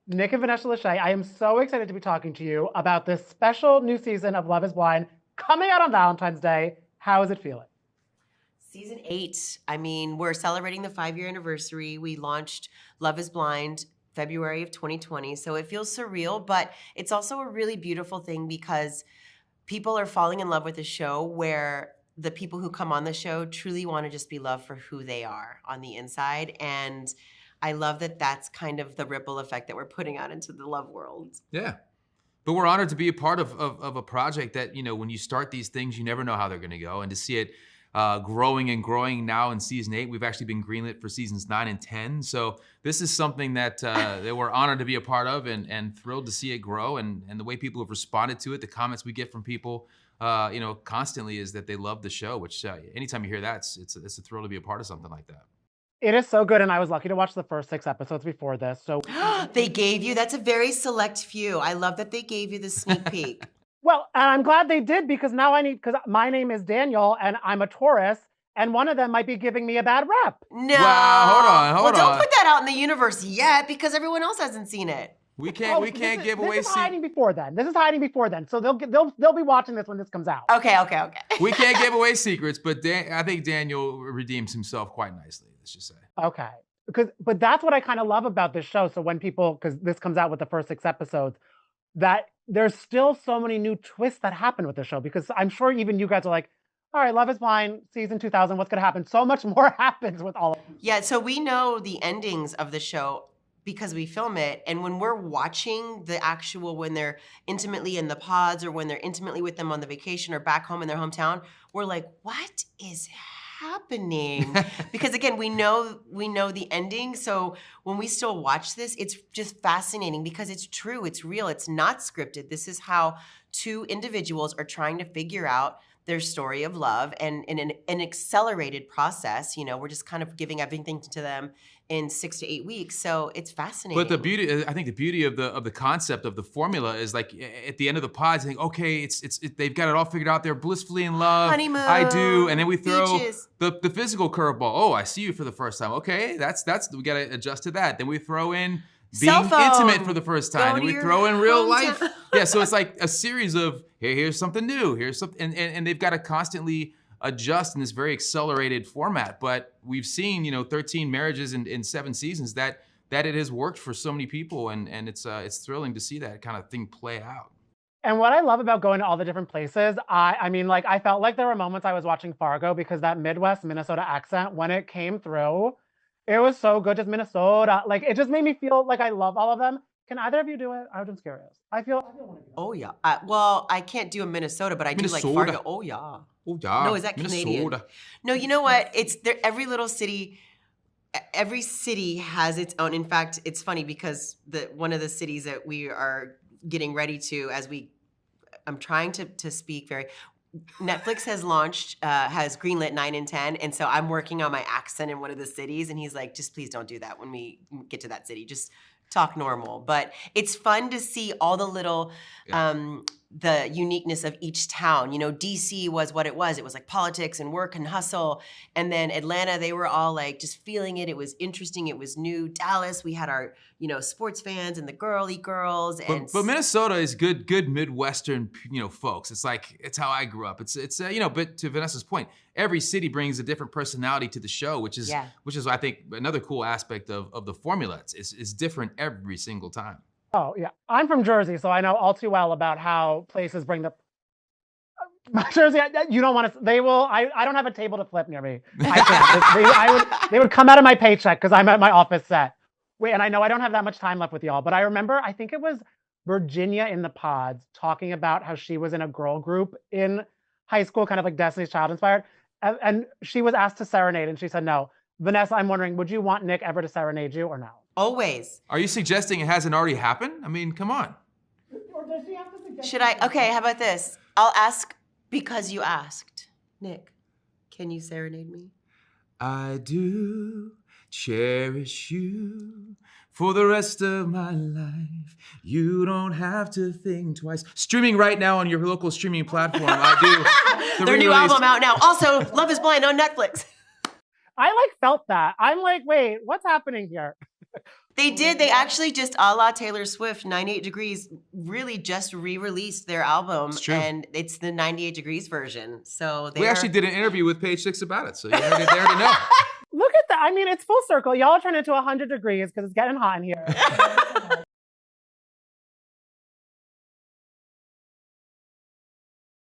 Nick and Vanessa Lachey. I am so excited to be talking to you about this special new season of Love is Blind coming out on Valentine's Day. How is it feeling? Season 8. I mean, we're celebrating the 5-year anniversary. We launched Love is Blind February of 2020. So it feels surreal, but it's also a really beautiful thing because people are falling in love with a show where the people who come on the show truly want to just be loved for who they are on the inside. And I love that that's kind of the ripple effect that we're putting out into the love world. Yeah. But we're honored to be a part of a project that, you know, when you start these things, you never know how they're going to go. And to see it growing and growing now in season 8, we've actually been greenlit for seasons 9 and 10. So this is something that that we're honored to be a part of and thrilled to see it grow. And the way people have responded to it, the comments we get from people, you know, constantly is that they love the show, which anytime you hear that, it's a thrill to be a part of something like that. It is so good, and I was lucky to watch the first 6 episodes before this. So They gave you, that's a very select few. I love that they gave you the sneak peek. well, and I'm glad they did because now because my name is Daniel and I'm a Taurus, and one of them might be giving me a bad rep. No. Wow, hold on. Don't put that out in the universe yet because everyone else hasn't seen it. We can't give away. This is hiding before then. This is hiding before then. So they'll be watching this when this comes out. Okay. We can't give away secrets, but I think Daniel redeems himself quite nicely. Let's just say. Okay. But that's what I kind of love about this show. So when because this comes out with the first 6 episodes, that there's still so many new twists that happen with the show, because I'm sure even you guys are like, all right, Love is Blind, season 2000, what's going to happen? So much more happens with all of them. Yeah, so we know the endings of the show because we film it. And when we're watching the actual, when they're intimately in the pods or when they're intimately with them on the vacation or back home in their hometown, we're like, what is happening? Because again, we know the ending. So when we still watch this, it's just fascinating because it's true, it's real, it's not scripted. This is how 2 individuals are trying to figure out their story of love, and in an accelerated process. You know, we're just kind of giving everything to them in 6 to 8 weeks. So it's fascinating. But I think the beauty of the concept of the formula is like at the end of the pods, I think, okay, they've got it all figured out. They're blissfully in love. Honeymoon. I do, and then we throw beaches. the physical curveball. Oh, I see you for the first time. Okay, that's we got to adjust to that. Then we throw in being intimate for the first time. And we throw in real life. Yeah, so it's like a series of here's something new. Here's something, and they've got to constantly adjust in this very accelerated format. But we've seen, 13 marriages in 7 seasons that it has worked for so many people, and it's thrilling to see that kind of thing play out. And what I love about going to all the different places, I mean, like, I felt like there were moments I was watching Fargo because that Midwest Minnesota accent, when it came through, it was so good. Just Minnesota, like, it just made me feel like I love all of them. Can either of you do it? I'm just curious. I feel one of you. Oh yeah. Well, I can't do a Minnesota, but I do like Fargo. Oh yeah. Oh yeah. No, is that Canadian? No, you know what? It's there. Every city has its own. In fact, it's funny because one of the cities that we are getting ready to, I'm trying to speak very. Netflix has greenlit 9 and 10, and so I'm working on my accent in one of the cities, and he's like, just please don't do that when we get to that city. Just talk normal. But it's fun to see all the little, the uniqueness of each town. DC was what it was. It was like politics and work and hustle. And then Atlanta, they were all like just feeling it. It was interesting. It was new. Dallas, we had our, sports fans and the girly girls. And but Minnesota is good Midwestern, folks. It's like, it's how I grew up. It's but to Vanessa's point, every city brings a different personality to the show, which is I think another cool aspect of the formula. It's different every single time. Oh yeah, I'm from Jersey, so I know all too well about how places bring the Jersey. You don't want to. They will. I don't have a table to flip near me. I can't. They would come out of my paycheck because I'm at my office set. Wait, and I know I don't have that much time left with y'all, but I remember, I think it was Virginia in the pods talking about how she was in a girl group in high school, kind of like Destiny's Child inspired, and she was asked to serenade, and she said no. Vanessa, I'm wondering, would you want Nick ever to serenade you or no? Always. Are you suggesting it hasn't already happened? I mean, come on. Or does she have to suggest? Should I? Okay, how about this? I'll ask because you asked. Nick, can you serenade me? I do cherish you for the rest of my life. You don't have to think twice. Streaming right now on your local streaming platform. I do. Their new album out now. Also, Love is Blind on Netflix. I felt that. I'm like, wait, what's happening here? They did. They actually just, a la Taylor Swift, 98 Degrees, really just re-released their album. It's true. And it's the 98 Degrees version. So we actually did an interview with Page Six about it, so they already know. Look at that. I mean, it's full circle. Y'all turn into 100 degrees because it's getting hot in here.